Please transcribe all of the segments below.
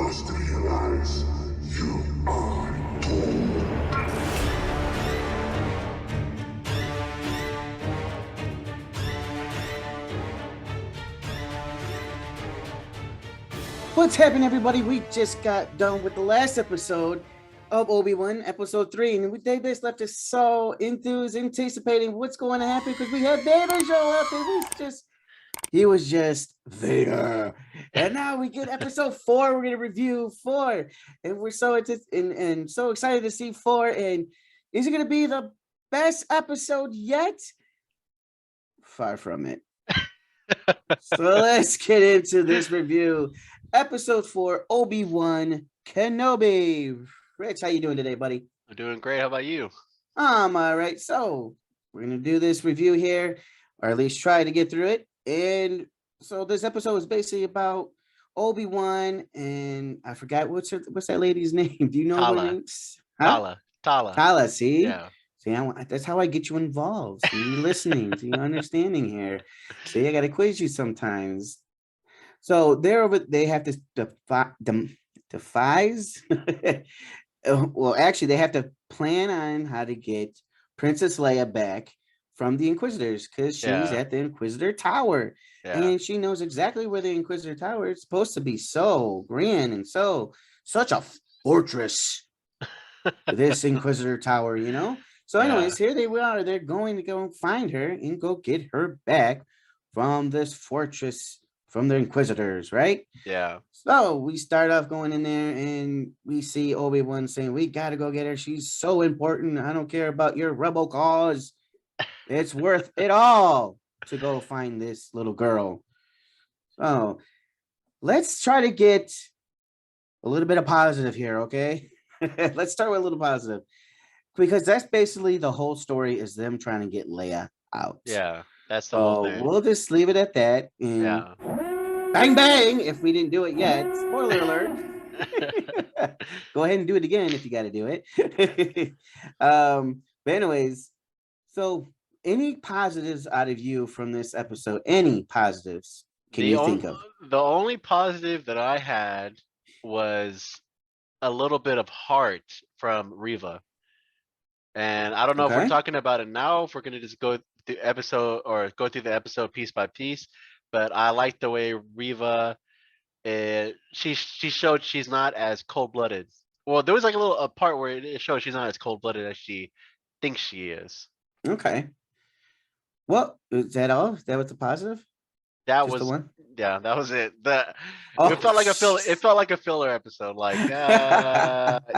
must realize you are doomed. What's happening, everybody? We just got done with the last episode of Obi-Wan, episode 3, and Davis left us so enthused, anticipating what's going to happen because we had Vader show up, and he was just Vader. And now we get episode 4. We're gonna review 4, and we're so and so excited to see 4. And is it gonna be the best episode yet? Far from it. So let's get into this review. Episode 4, Obi-Wan Kenobi. Rich, how you doing today, buddy? I'm doing great. How about you? I'm all right. So we're going to do this review here, or at least try to get through it. And so this episode is basically about Obi-Wan, and I forgot what's that lady's name? Do you know Tala. her name? Huh? Tala. Tala, see? Yeah. See, that's how I get you involved. See, you're listening, so you're understanding here. See, I got to quiz you sometimes. So they have to devise. Well, actually, they have to plan on how to get Princess Leia back from the Inquisitors because she's at the Inquisitor Tower. Yeah. And she knows exactly where the Inquisitor Tower is supposed to be. So grand and such a fortress. This Inquisitor Tower, you know? So anyways, here they are. They're going to go find her and go get her back from this fortress from the Inquisitors, right? Yeah. So we start off going in there and we see Obi-Wan saying, we got to go get her. She's so important. I don't care about your rebel cause. It's worth it all to go find this little girl. So let's try to get a little bit of positive here, okay? Let's start with a little positive. Because that's basically the whole story is them trying to get Leia out. Yeah, that's the whole thing. We'll just leave it at that. And bang, bang, if we didn't do it yet. Spoiler alert. Go ahead and do it again if you got to do it. But anyways, so any positives out of you from this episode? Any positives can you think of? The only positive that I had was a little bit of heart from Reva. And I don't know if we're talking about it now, if we're going to just go through the episode piece by piece, but I like the way Reva, she showed she's not as cold-blooded. Well, there was like a part where it showed she's not as cold-blooded as she thinks she is. Okay. Well, is that all? That was the positive? That Just was the one? Yeah, that was it. It felt like a filler episode. Like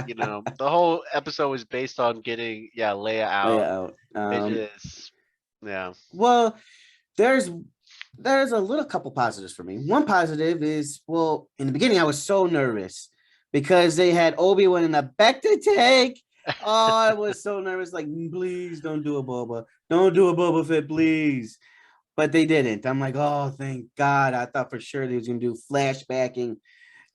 you know, the whole episode was based on getting Leia out. Well, there's a little couple positives for me. One positive is, well, in the beginning I was so nervous because they had Obi-Wan in the back to take. Oh, I was so nervous. Like, please don't do a Boba. Don't do a Boba Fett, please. But they didn't. I'm like, oh, thank God. I thought for sure they was going to do flashbacking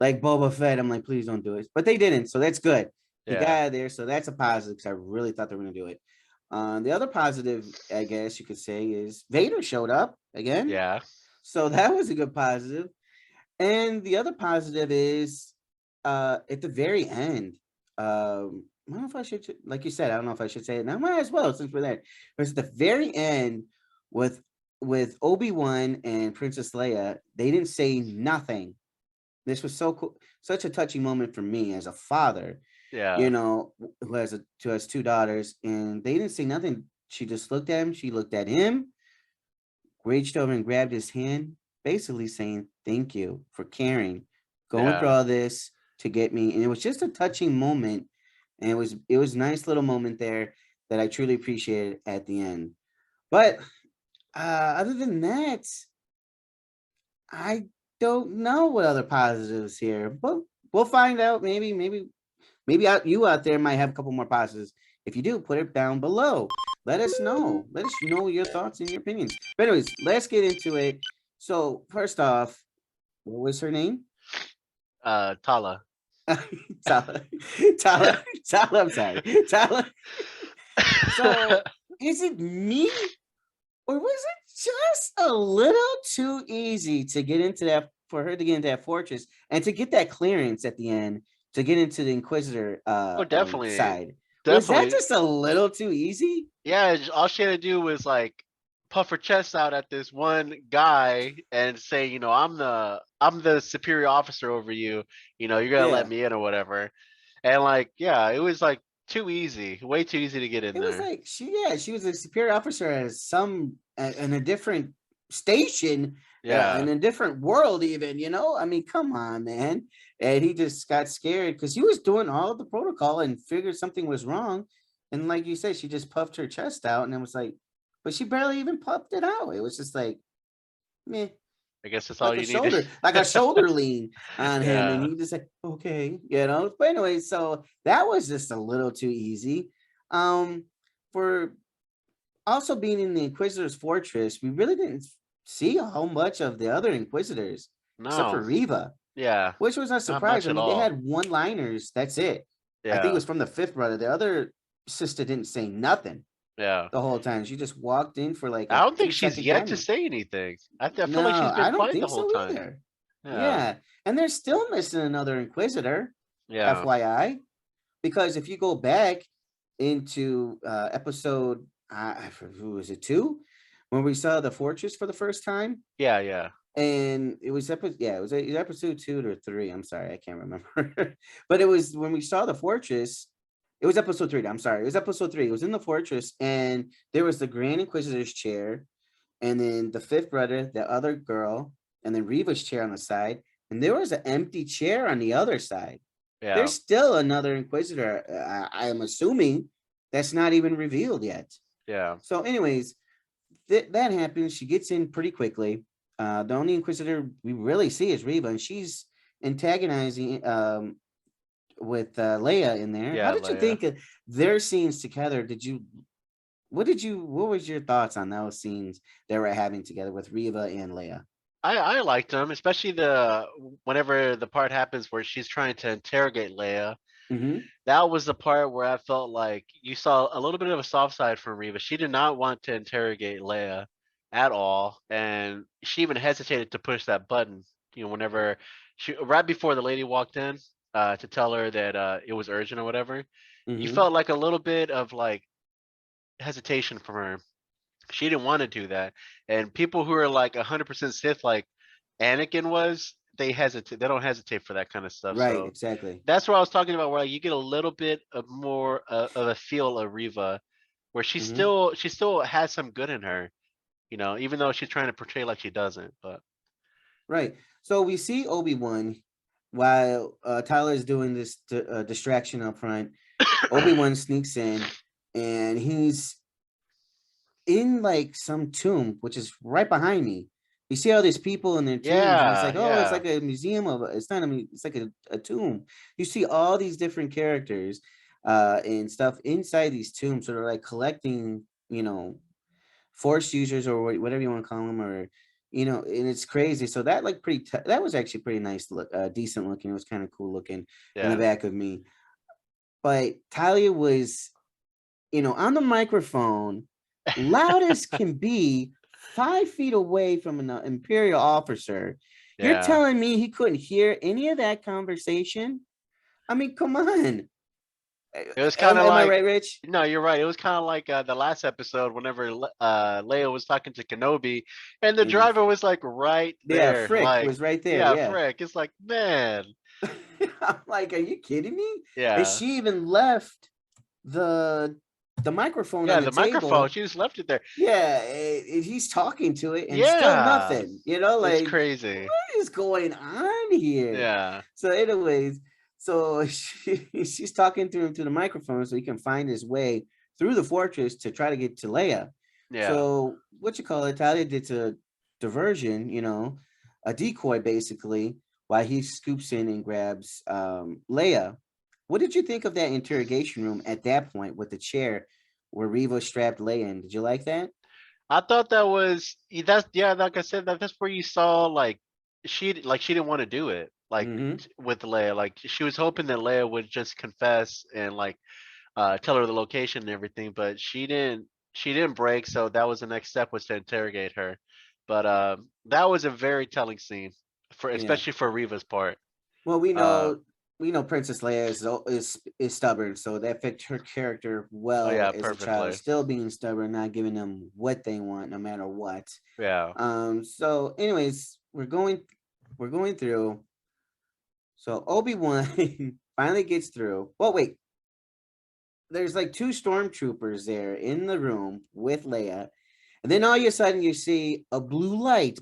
like Boba Fett. I'm like, please don't do it. But they didn't. So that's good. He got out of there. So that's a positive because I really thought they were going to do it. The other positive, I guess you could say, is Vader showed up again. Yeah. So that was a good positive. And the other positive is at the very end. I don't know if I should, like you said, I don't know if I should say it now. Might as well, since we're there. But at the very end with Obi-Wan and Princess Leia, they didn't say nothing. This was so cool, such a touching moment for me as a father. Yeah. You know, who has two daughters, and they didn't say nothing. She just looked at him. She looked at him, reached over and grabbed his hand, basically saying, "Thank you for caring, going through all this to get me." And it was just a touching moment. And it was a nice little moment there that I truly appreciated at the end. But other than that, I don't know what other positives here, but we'll find out. Maybe you out there might have a couple more positives. If you do, put it down below. Let us know. Let us know your thoughts and your opinions. But anyways, let's get into it. So first off, what was her name? Tala. Tala. I'm sorry. Tala. So is it me? Or was it just a little too easy to get into that for her to get into that fortress and to get that clearance at the end to get into the Inquisitor Oh, definitely, side. Was that definitely. just a little too easy? Yeah, all she had to do was like puff her chest out at this one guy and say, I'm the superior officer over you. You're gonna let Yeah. me in or whatever. And like, yeah, it was like too easy, way too easy to get in It was there. like she was a superior officer at some in a different station in Yeah, a different world even, I mean, come on, man. And he just got scared because he was doing all of the protocol and figured something was wrong. And like you said, she just puffed her chest out and it was like, but she barely even puffed it out. It was just like, meh, I guess that's all you need to. like a shoulder lean on him. And Yeah, he just like, okay, But anyway, so that was just a little too easy. For also being in the Inquisitor's fortress, we really didn't see how much of the other Inquisitors, except for no, Riva, yeah, which was a not surprise. much I at mean, they all. had one-liners. That's it. I think it Yeah, was from the fifth brother. The other sister didn't say nothing yeah. the whole time. She just walked in for like I a don't think she's 2-second yet to cameo. say anything. I feel like No, she's been I don't quiet the think whole so time. either. Yeah, Yeah, and they're still missing another Inquisitor, yeah, FYI, because if you go back into episode, who was it, 2, when we saw the fortress for the first time, yeah, yeah, and it was episode, yeah, it was episode 2 or 3. I'm sorry, I can't remember, but it was when we saw the fortress. It was episode 3. I'm sorry, it was episode 3. It was in the fortress, and there was the Grand Inquisitor's chair, and then the fifth brother, the other girl, and then Reva's chair on the side, and there was an empty chair on the other side. yeah, There's still another Inquisitor. I am assuming that's not even revealed yet. yeah. So, anyways, that happens. She gets in pretty quickly. The only Inquisitor we really see is Reva, and she's antagonizing with Leia in there. How Yeah, did you Leia. think of their scenes together? What was your thoughts on those scenes they were having together with Reva and Leia? I liked them, especially the whenever the part happens where she's trying to interrogate Leia. Mm-hmm. That was the part where I felt like you saw a little bit of a soft side from Reva. She did not want to interrogate Leia at all, and she even hesitated to push that button. Whenever right before the lady walked in, to tell her that it was urgent or whatever, you Mm-hmm. felt like a little bit of like hesitation from her. She didn't want to do that, and people who are like 100% Sith, like Anakin was, they hesitate. They don't hesitate for that kind of stuff. Right, So exactly. that's what I was talking about, where like, you get a little bit of more of a feel of Riva, where Mm-hmm. she still has some good in her, even though she's trying to portray like she doesn't. But Right. So we see Obi-Wan while Tyler is doing this distraction up front. Obi-Wan sneaks in and he's in like some tomb, which is right behind me. You see all these people in their tombs, and it's yeah, like, oh, it's yeah, like a museum of it's not it's like a tomb. You see all these different characters and stuff inside these tombs. So they're like collecting, force users or whatever you want to call them, or and it's crazy. So that like that was actually pretty nice look, decent looking. It was kind of cool looking in the yeah, back of me. But Talia was on the microphone, loud as can be, 5 feet away from an Imperial officer. You're yeah. telling me he couldn't hear any of that conversation? I mean, come on. It was kind Am, of am I like, right, Rich? no, you're right. It was kind of like the last episode whenever Leia was talking to Kenobi, and the And driver was like right yeah, there, Frick like, was right there. yeah, Yeah. frick. It's like, man, I'm like, are you kidding me? And yeah, she even left the the microphone on yeah. the The microphone, table. she just left it there. Yeah, he's talking to it and still Yeah, nothing. it's Like crazy. what is going on here? Yeah, So, anyways, so she's talking to him to the microphone so he can find his way through the fortress to try to get to Leia. yeah, So, what you call it? Talia did a diversion, a decoy basically, while he scoops in and grabs Leia. What did you think of that interrogation room at that point with the chair where Reva strapped Leia in? Did you like that? I thought that was that's yeah. Like I said, that's where you saw like she didn't want to do it like Mm-hmm. with Leia. Like she was hoping that Leia would just confess and like tell her the location and everything, but she didn't break, so that was the next step, was to interrogate her. But that was a very telling scene. for Yeah. especially for Riva's part. Well, Uh, we know Princess Leia is stubborn, so that fit her character oh well yeah, as a child, perfectly. still being stubborn, not giving them what they want, no matter what. Yeah. So anyways, we're going through. So Obi-Wan finally gets through. Well, wait, there's like two stormtroopers there in the room with Leia, and then all of a sudden you see a blue light.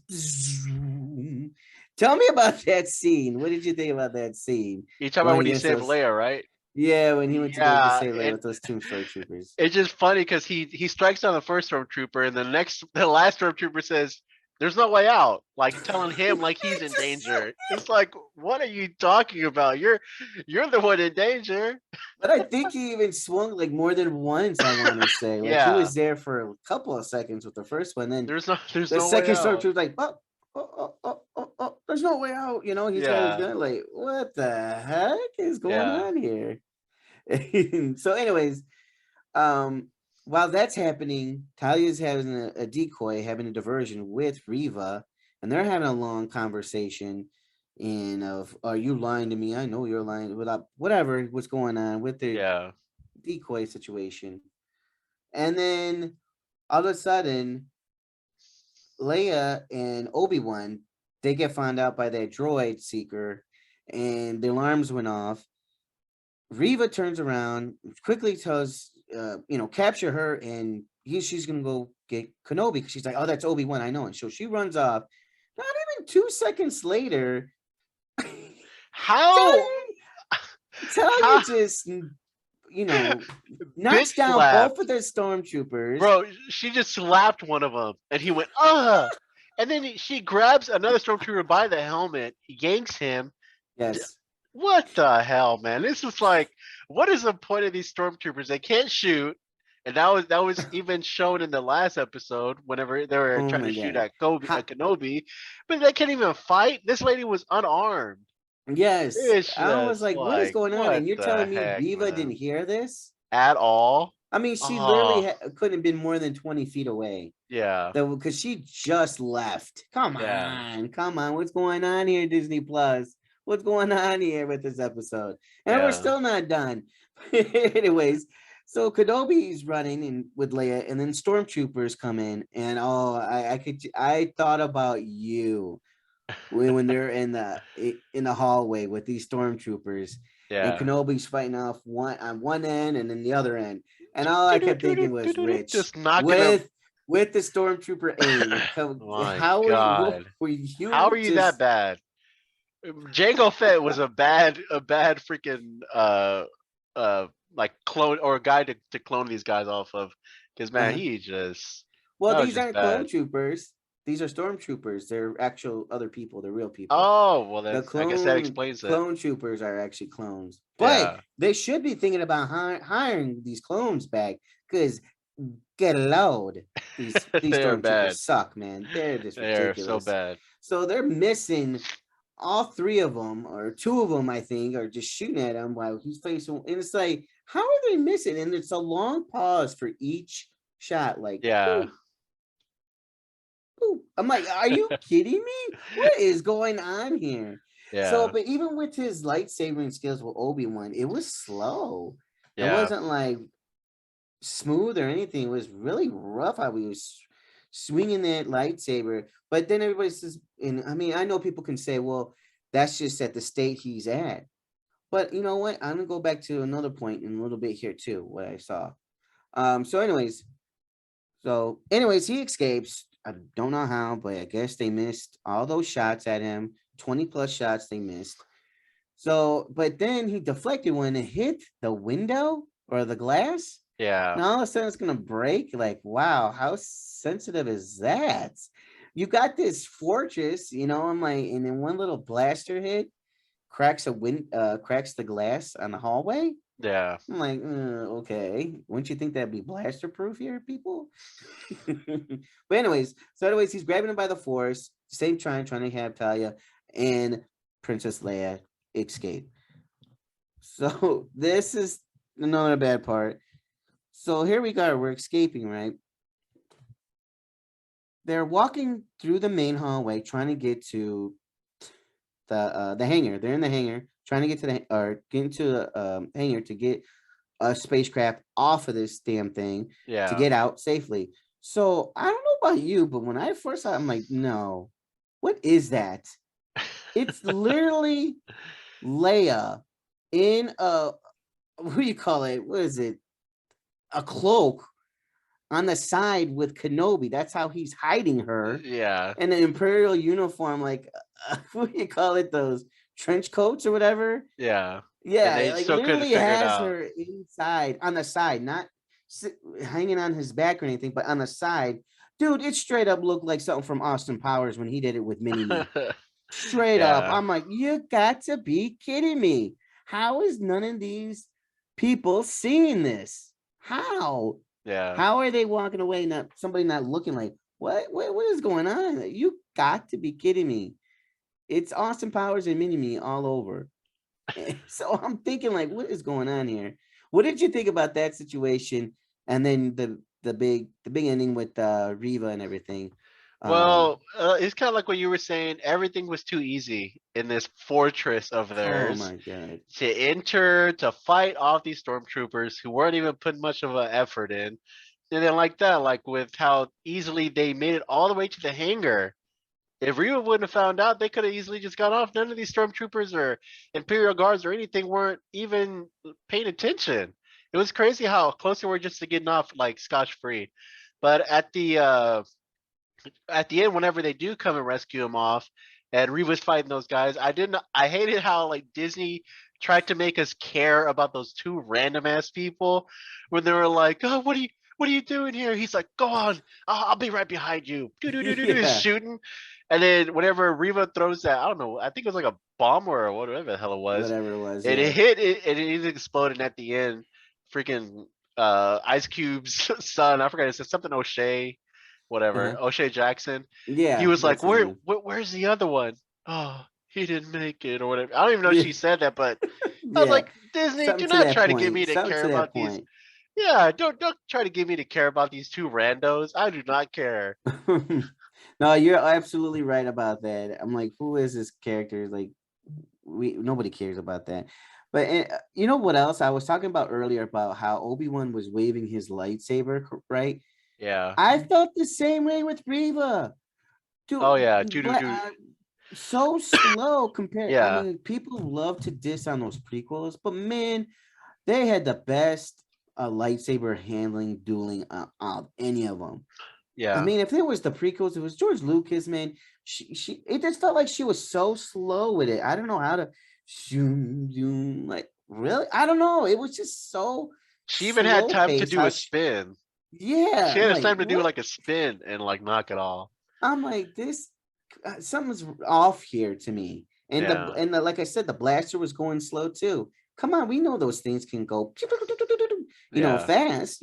Tell me about that scene. What did you think about that scene? You talking about Going when he against saved those, Leia, right? yeah, when he went to go Yeah, save Leia with those two stormtroopers. it's just funny because he strikes down the first stormtrooper, and the last stormtrooper says, "There's no way out," like telling him like he's in danger. It's like, what are you talking about? You're the one in danger. But I think he even swung like more than once. I want to say, like he Yeah, was there for a couple of seconds with the first one, then there's the no way second out. stormtrooper like, there's no way out. He's got his Yeah, gun. Like, what the heck is going yeah, on here? So, anyways, um, while that's happening, Talia's having a decoy, having a diversion with Riva, and they're having a long conversation. And of, are you lying to me? I know you're lying. Without whatever what's going on with their yeah. decoy situation, and then all of a sudden, Leia and Obi-Wan, they get found out by that droid seeker, and the alarms went off. Riva turns around, quickly tells, capture her, and she's gonna go get Kenobi because she's like, oh, that's Obi-Wan, I know. And so she runs off. Not even 2 seconds later, How? Talia, Talia How? just, knocks Bitch down both slapped, of the stormtroopers. bro. She just slapped one of them, and he went, "Ugh." And then she grabs another stormtrooper by the helmet, yanks him. Yes. What the hell, man? This is like, what is the point of these stormtroopers? They can't shoot, and that was even shown in the last episode whenever they were Oh trying my to shoot god. at Kobe, at Kenobi, but they can't even fight. This lady was unarmed. Yes. It's I was just like, what is like, going on? what And you're the telling me heck, Riva didn't man? hear this? At all? I mean, she literally Oh, couldn't have been more than 20 feet away. yeah, Because she just left. yeah, Come on. What's going on here, Disney Plus? What's going on here with this episode? And we're yeah. still not done. Anyways, so Kenobi's running in with Leia, and then stormtroopers come in, and I thought about you when they're in the hallway with these stormtroopers, and Yeah. Kenobi's fighting off one on one end and then the other end, and all I kept thinking was, Rich, Just knocking them. with the stormtrooper aim, My how were you? God. Were How you are you that just? bad? Jango Fett was a bad freaking like clone or guy to clone these guys off of. Because man, Uh, he just well, that was these just aren't clone bad. troopers. These are stormtroopers. They're actual other people. They're real people. Oh well, The then I guess that explains it. clone troopers are actually clones, but Yeah. they should be thinking about hiring these clones back, because get a load. These They're stormtroopers bad. suck, man. They're just They're so ridiculous. bad. So they're missing all three of them, or two of them, I think, are just shooting at him while he's facing. And it's like, how are they missing? And it's a long pause for each shot. Like, Yeah. boom, boom. I'm like, are you kidding me? What is going on here? So, Yeah. but even with his lightsabering skills with Obi-Wan, it was slow. It Yeah. wasn't like smooth or anything. It was really rough how he was swinging that lightsaber. But then everybody says, and I mean, I know people can say, well, that's just at the state he's at. But you know what? I'm gonna go back to another point in a little bit here too, what I saw. So anyways, he escapes. I don't know how, but I guess they missed all those shots at him. 20 plus shots they missed. So, but then he deflected one and hit the window or the glass. Yeah. Now all of a sudden it's gonna break. Like, wow, how sensitive is that? You got this fortress, I'm like, and then one little blaster hit cracks cracks the glass on the hallway. Yeah. I'm like, okay. Wouldn't you think that'd be blaster proof here, people? But anyways, he's grabbing him by the force, same trying to have Talia and Princess Leia escape. So this is another bad part. So here we go. We're escaping, right? They're walking through the main hallway trying to get to the hangar. They're in the hangar trying to get to get into the hangar to get a spacecraft off of this damn thing to Yeah. get out safely. So I don't know about you, but when I first saw it, I'm like, no, what is that? It's literally Leia in a what do you call it? What is it? A cloak on the side with Kenobi. That's how he's hiding her Yeah. in an Imperial uniform, like what do you call it? Those trench coats or whatever. Yeah. And Yeah, they like still couldn't literally figure it has out. her inside on the side, not hanging on his back or anything, but on the side. Dude, it straight up looked like something from Austin Powers when he did it with Mini Me. Straight up. Yeah. I'm like, you got to be kidding me. How is none of these people seeing this? How? Yeah. How are they walking away? Not somebody not looking like what is going on? You got to be kidding me. It's Austin Powers and Mini Me all over. So I'm thinking like, what is going on here? What did you think about that situation? And then the big ending with Riva and everything. Well, it's kind of like what you were saying. Everything was too easy in this fortress of Oh theirs my god. to enter to fight off these stormtroopers who weren't even putting much of an effort in. And then like that, like with how easily they made it all the way to the hangar. If Reva wouldn't have found out, they could have easily just gone off. None of these stormtroopers or Imperial guards or anything weren't even paying attention. It was crazy how close they were just to getting off like scotch free. But at the end, whenever they do come and rescue him off, and Reva's fighting those guys, I hated how like Disney tried to make us care about those two random ass people when they were like, "Oh, what are you doing here?" He's like, "Go on, I'll be right behind you." Do do do do do, Yeah, shooting, and then whenever Reva throws that, I don't know, I think it was like a bomb or whatever the hell it was, whatever it was. and it Yeah. hit it, and it exploded at the end. Freaking Ice Cube's son, I forgot, it said something O'Shea, whatever, Uh-huh. O'Shea Jackson. He Yeah, was like, that's his name. where's the other one? Oh, he didn't make it or whatever. I don't even know if Yeah. she said that, but I was Yeah. like, Disney, Something do to not that try to get me point. to Something care to about that these. point. Yeah, don't try to get me to care about these two randos. I do not care. No, you're absolutely right about that. I'm like, who is this character? Like, nobody cares about that. But you know what else I was talking about earlier about how Obi-Wan was waving his lightsaber, right? Yeah. I felt the same way with Reva. Oh Dude, yeah. Do do do. so slow compared. I Yeah. mean, people love to diss on those prequels, but man, they had the best lightsaber handling dueling of any of them. I Yeah. mean, if it was the prequels, it was George Lucas, man. It just felt like she was so slow with it. I don't know how to zoom, zoom, like really. I don't know. It was just so She even had slow time to paced. do a spin. Yeah, She I'm had like, time to do what? like a spin and like knock it off. I'm like, this something's off here to me. And Yeah. like I said, the blaster was going slow too. Come on, we know those things can go, Yeah. fast.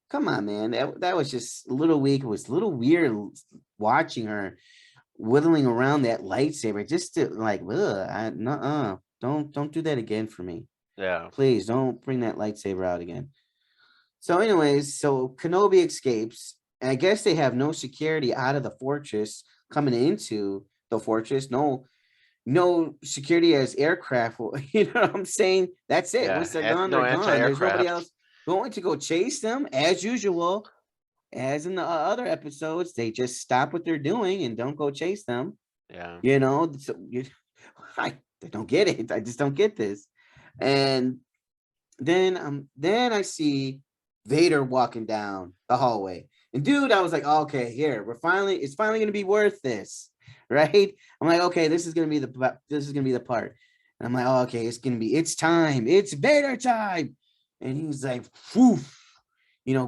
Come on, man. That was just a little weak. It was a little weird watching her whittling around that lightsaber. Just to like, ugh, don't do that again for me. Yeah. Please don't bring that lightsaber out again. So, anyways, so Kenobi escapes, and I guess they have no security out of the fortress coming into the fortress. No security as aircraft. You know what I'm saying? That's it. Yeah. Once they're gone, No they're gone. There's nobody anti-aircraft. else going to go chase them as usual. As in the other episodes, they just stop what they're doing and don't go chase them. Yeah. I don't get it. I just don't get this. And then I see Vader walking down the hallway. And dude, I was like, okay, here, it's finally gonna be worth this. Right? I'm like, okay, this is gonna be the part. And I'm like, oh, okay, it's time, it's Vader time. And he's like, woof,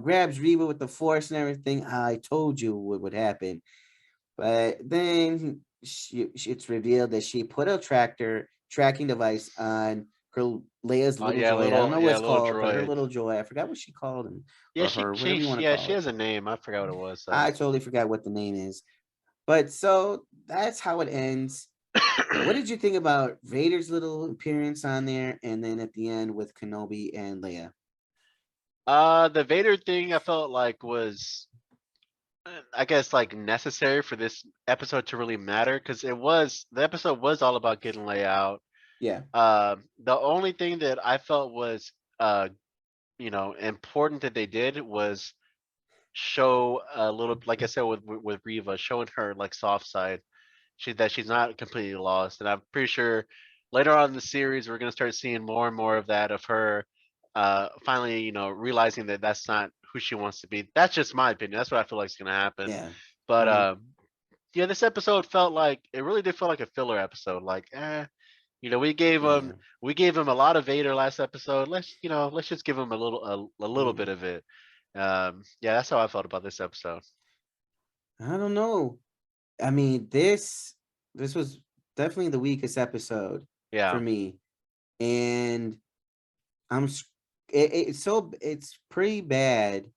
grabs Reva with the force and everything. I told you what would happen. But then it's revealed that she put a tracking device on her Leia's Oh little yeah, droid. I don't know what it's little called, but her droid. little droid. I forgot what she called him Yeah, or her, whatever you want to call she it. has a name. I forgot what it was I though. totally forgot what the name is. But so that's how it ends. What did you think about Vader's little appearance on there, and then at the end with Kenobi and Leia? The Vader thing I felt like was I guess like necessary for this episode to really matter because the episode was all about getting Leia out. Yeah. The only thing that I felt was important that they did was show a little, like I said with Riva, showing her like soft side. She's not completely lost, and I'm pretty sure later on in the series we're gonna start seeing more and more of that of her, finally realizing that that's not who she wants to be. That's just my opinion. That's what I feel like is gonna happen. Yeah. But Mhm. yeah, this episode felt like it really did feel like a filler episode. Like, we gave him Yeah. a lot of Vader last episode. Let's just give him a little bit Mhm. of it. Yeah, that's how I felt about this episode. I don't know. I mean, this was definitely the weakest episode for Yeah, me, and I'm it's pretty bad.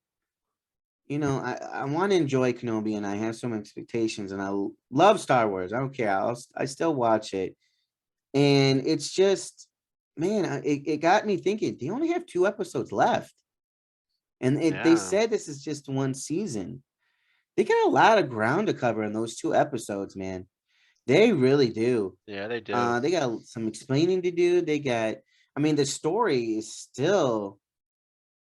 I want to enjoy Kenobi, and I have some expectations, and love Star Wars. I don't care. I still watch it, and it's just, man, it got me thinking. They only have 2 episodes left, and they yeah, said this is just one season. They got a lot of ground to cover in those 2 episodes, man. They really do. yeah. They do. They got some explaining to do. I mean, the story is still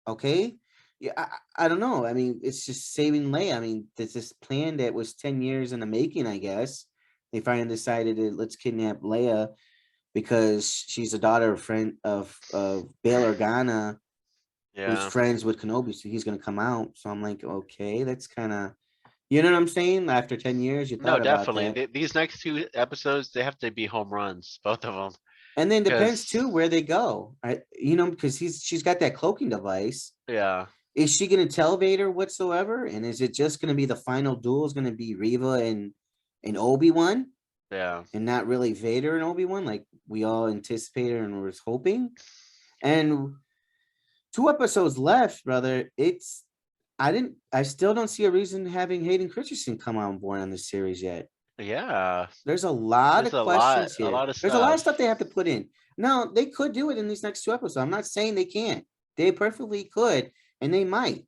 okay. Yeah, I don't know. I mean, it's just saving Leia. I mean, there's this plan that was 10 years in the making, I guess. They finally decided to let's kidnap Leia because she's a daughter of friend of Bail Organa, who's Yeah. friends with Kenobi, so he's gonna come out. So I'm like, okay, that's kind of, you know what I'm saying? After 10 years, you No, thought about definitely. that. These next two episodes, they have to be home runs, both of them. And then depends Because too where they go. Because she's got that cloaking device. yeah, Is she gonna tell Vader whatsoever? And is it just gonna be the final duel is gonna be Reva and Obi-Wan yeah, and not really Vader and Obi-Wan like we all anticipated and was hoping? And 2 episodes left, brother. I still don't see a reason having Hayden Christensen come on board on this series yet. yeah. There's a lot There's of questions a here. lot of There's a lot of stuff. stuff they have to put in. Now, they could do it in these next 2 episodes. I'm not saying they can't. They perfectly could, and they might.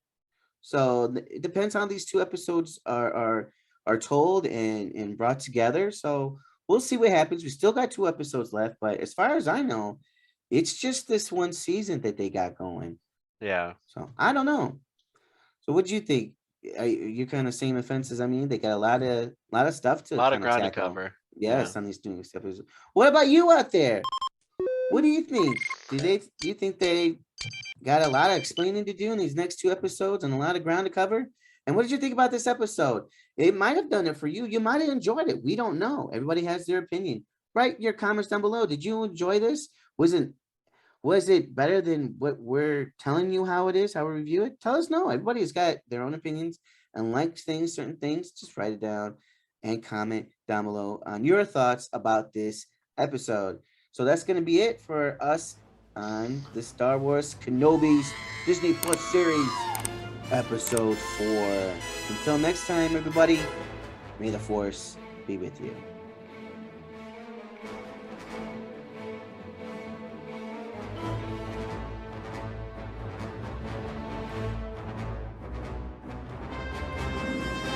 So it depends how these 2 episodes are told and brought together. So we'll see what happens. We still got 2 episodes left, but as far as I know, it's just this one season that they got going. Yeah, So I don't know. So what do you think? Are you kind of same offense as I mean? They got a lot of stuff a to lot of kind of ground to tackle. cover. Yeah. Yes, on these new episodes. What about you out there? What do you think? Do you think they got a lot of explaining to do in these next 2 episodes and a lot of ground to cover? And what did you think about this episode? It might have done it for you. You might have enjoyed it. We don't know. Everybody has their opinion. Write your comments down below. Did you enjoy this? Was it better than what we're telling you how it is, how we review it? Tell us no. Everybody's got their own opinions and likes things, certain things. Just write it down and comment down below on your thoughts about this episode. So that's going to be it for us on the Star Wars Kenobi's DisneyPlus series, episode 4. Until next time, everybody, may the Force be with you.